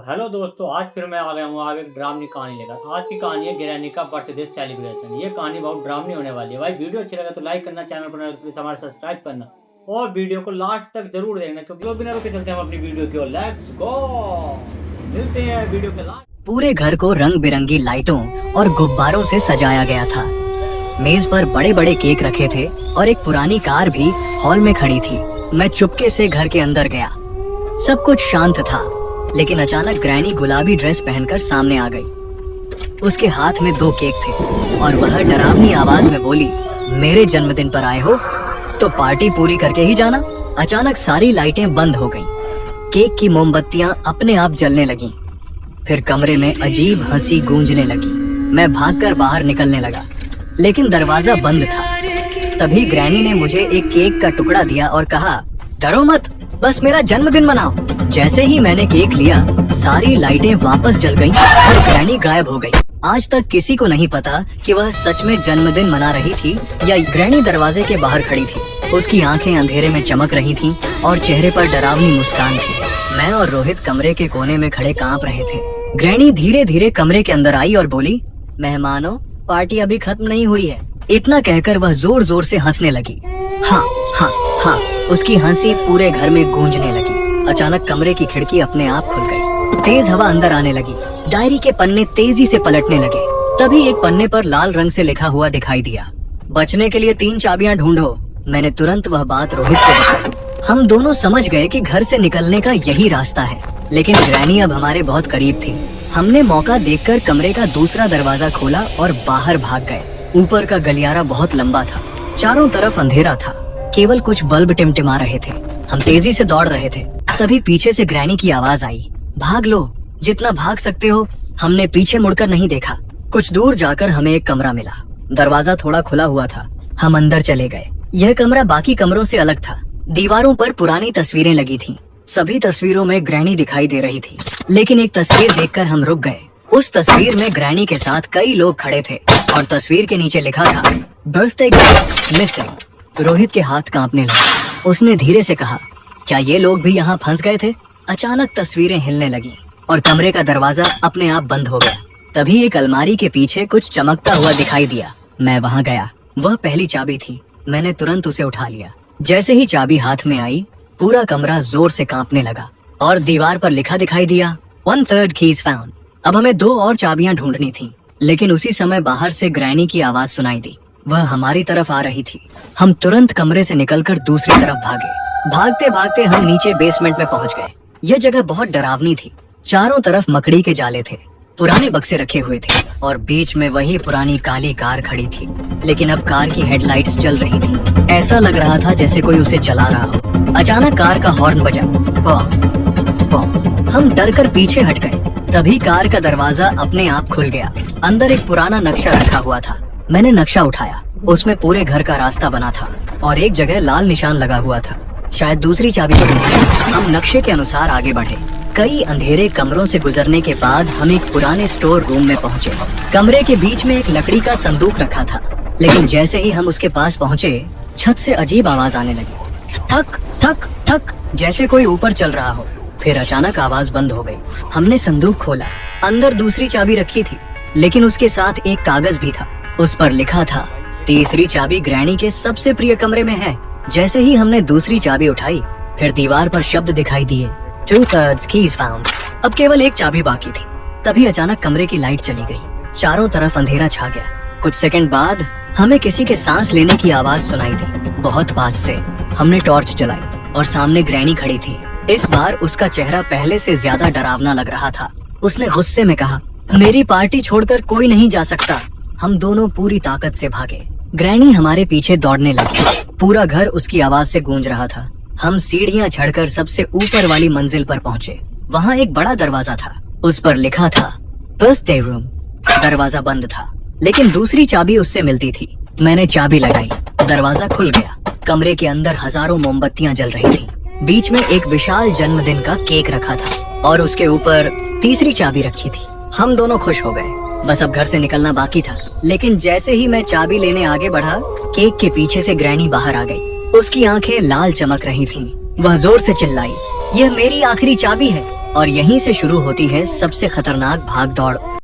Hello दोस्तों, आज फिर मैं आ गया हूँ आगे एक ड्रामनी कहानी लेकर। आज की कहानी है ग्रैनी का बर्थडे सेलिब्रेशन। ये कहानी बहुत ड्रामनी होने वाली है। भाई वीडियो अच्छी लगा तो लाइक करना, चैनल पर नए हो तो प्लीज हमारे सब्सक्राइब करना और वीडियो को लास्ट तक जरूर देखना, क्योंकि वो बिना रुके चलते हैं हम अपनी वीडियो की ओर। लेट्स गो, मिलते हैं वीडियो के लास्ट। पूरे घर को रंग बिरंगी लाइटों और गुब्बारों से सजाया गया था। मेज पर बड़े बड़े केक रखे थे और एक पुरानी कार भी हॉल में खड़ी थी। मैं चुपके से घर के अंदर गया। सब कुछ शांत था, लेकिन अचानक ग्रैनी गुलाबी ड्रेस पहनकर सामने आ गई। उसके हाथ में 2 केक थे और वह डरावनी आवाज में बोली, मेरे जन्मदिन पर आए हो तो पार्टी पूरी करके ही जाना। अचानक सारी लाइटें बंद हो गईं। केक की मोमबत्तियां अपने आप जलने लगीं। फिर कमरे में अजीब हंसी गूंजने लगी। मैं भागकर बाहर निकलने लगा, लेकिन दरवाजा बंद था। तभी ग्रैनी ने मुझे एक केक का टुकड़ा दिया और कहा, डरो मत, बस मेरा जन्मदिन मनाओ। जैसे ही मैंने केक लिया, सारी लाइटें वापस जल गईं और ग्रैनी गायब हो गई। आज तक किसी को नहीं पता कि वह सच में जन्मदिन मना रही थी या ग्रैनी दरवाजे के बाहर खड़ी थी। उसकी आंखें अंधेरे में चमक रही थीं और चेहरे पर डरावनी मुस्कान थी। मैं और रोहित कमरे के कोने में खड़े कांप रहे थे। ग्रैनी धीरे धीरे कमरे के अंदर आई और बोली, मेहमानों, पार्टी अभी खत्म नहीं हुई है। इतना कहकर वह जोर जोर से हंसने लगी। हाँ हाँ हाँ, उसकी हंसी पूरे घर में गूंजने लगी। अचानक कमरे की खिड़की अपने आप खुल गई। तेज हवा अंदर आने लगी। डायरी के पन्ने तेजी से पलटने लगे। तभी एक पन्ने पर लाल रंग से लिखा हुआ दिखाई दिया, बचने के लिए 3 चाबियां ढूंढो। मैंने तुरंत वह बात रोहित को बताई। हम दोनों समझ गए कि घर से निकलने का यही रास्ता है, लेकिन ग्रैनी अब हमारे बहुत करीब थी। हमने मौका देखकर कमरे का दूसरा दरवाजा खोला और बाहर भाग गए। ऊपर का गलियारा बहुत लंबा था। चारों तरफ अंधेरा था, केवल कुछ बल्ब टिमटिमा रहे थे। हम तेजी से दौड़ रहे थे। तभी पीछे से ग्रैनी की आवाज आई, भाग लो, जितना भाग सकते हो। हमने पीछे मुड़कर नहीं देखा। कुछ दूर जाकर हमें एक कमरा मिला। दरवाजा थोड़ा खुला हुआ था। हम अंदर चले गए। यह कमरा बाकी कमरों से अलग था। दीवारों पर पुरानी तस्वीरें लगी थीं। सभी तस्वीरों में ग्रैनी दिखाई दे रही थी, लेकिन एक तस्वीर देखकर हम रुक गए। उस तस्वीर में ग्रैनी के साथ कई लोग खड़े थे और तस्वीर के नीचे लिखा था, बर्थडे गिफ्ट मिसिंग। रोहित के हाथ कांपने लगे। उसने धीरे से कहा, क्या ये लोग भी यहाँ फंस गए थे? अचानक तस्वीरें हिलने लगी और कमरे का दरवाजा अपने आप बंद हो गया। तभी एक अलमारी के पीछे कुछ चमकता हुआ दिखाई दिया। मैं वहाँ गया। वह पहली चाबी थी। मैंने तुरंत उसे उठा लिया। जैसे ही चाबी हाथ में आई, पूरा कमरा जोर से कांपने लगा और दीवार पर लिखा दिखाई दिया, 1/3 keys found। अब हमें 2 और चाबियां ढूंढनी थी, लेकिन उसी समय बाहर से ग्रैनी की आवाज सुनाई दी। वह हमारी तरफ आ रही थी। हम तुरंत कमरे से निकलकर दूसरी तरफ भागे। भागते भागते हम नीचे बेसमेंट में पहुंच गए। यह जगह बहुत डरावनी थी। चारों तरफ मकड़ी के जाले थे, पुराने बक्से रखे हुए थे और बीच में वही पुरानी काली कार खड़ी थी। लेकिन अब कार की हेडलाइट्स जल रही थी। ऐसा लग रहा था जैसे कोई उसे चला रहा हो। अचानक कार का हॉर्न बजा, पॉं, पॉं। हम डरकर पीछे हट गए। तभी कार का दरवाजा अपने आप खुल गया। अंदर एक पुराना नक्शा रखा हुआ था। मैंने नक्शा उठाया। उसमें पूरे घर का रास्ता बना था और एक जगह लाल निशान लगा हुआ था। शायद दूसरी चाबी ढूंढी। हम नक्शे के अनुसार आगे बढ़े। कई अंधेरे कमरों से गुजरने के बाद हम एक पुराने स्टोर रूम में पहुंचे। कमरे के बीच में एक लकड़ी का संदूक रखा था, लेकिन जैसे ही हम उसके पास पहुंचे, छत से अजीब आवाज आने लगी, थक थक थक, जैसे कोई ऊपर चल रहा हो। फिर अचानक आवाज बंद हो गई। हमने संदूक खोला। अंदर दूसरी चाबी रखी थी, लेकिन उसके साथ एक कागज भी था। उस पर लिखा था, तीसरी चाबी ग्रैनी के सबसे प्रिय कमरे में है। जैसे ही हमने दूसरी चाबी उठाई, फिर दीवार पर शब्द दिखाई दिए, 2/3 keys found। अब केवल एक चाबी बाकी थी। तभी अचानक कमरे की लाइट चली गई। चारों तरफ अंधेरा छा गया। कुछ सेकंड बाद हमें किसी के सांस लेने की आवाज सुनाई दी, बहुत पास से। हमने टॉर्च जलाई और सामने ग्रैनी खड़ी थी। इस बार उसका चेहरा पहले से ज्यादा डरावना लग रहा था। उसने गुस्से में कहा, मेरी पार्टी छोड़कर कोई नहीं जा सकता। हम दोनों पूरी ताकत से भागे। ग्रैनी हमारे पीछे दौड़ने लगी। पूरा घर उसकी आवाज से गूंज रहा था। हम सीढ़ियां चढ़कर सबसे ऊपर वाली मंजिल पर पहुंचे। वहाँ एक बड़ा दरवाजा था। उस पर लिखा था, बर्थडे रूम। दरवाजा बंद था, लेकिन दूसरी चाबी उससे मिलती थी। मैंने चाबी लगाई। दरवाजा खुल गया। कमरे के अंदर हजारों मोमबत्तियां जल रही थी। बीच में एक विशाल जन्मदिन का केक रखा था और उसके ऊपर तीसरी चाबी रखी थी। हम दोनों खुश हो गए। बस अब घर से निकलना बाकी था। लेकिन जैसे ही मैं चाबी लेने आगे बढ़ा, केक के पीछे से ग्रैनी बाहर आ गई। उसकी आंखें लाल चमक रही थीं। वह जोर से चिल्लाई, यह मेरी आखिरी चाबी है। और यहीं से शुरू होती है सबसे खतरनाक भाग दौड़।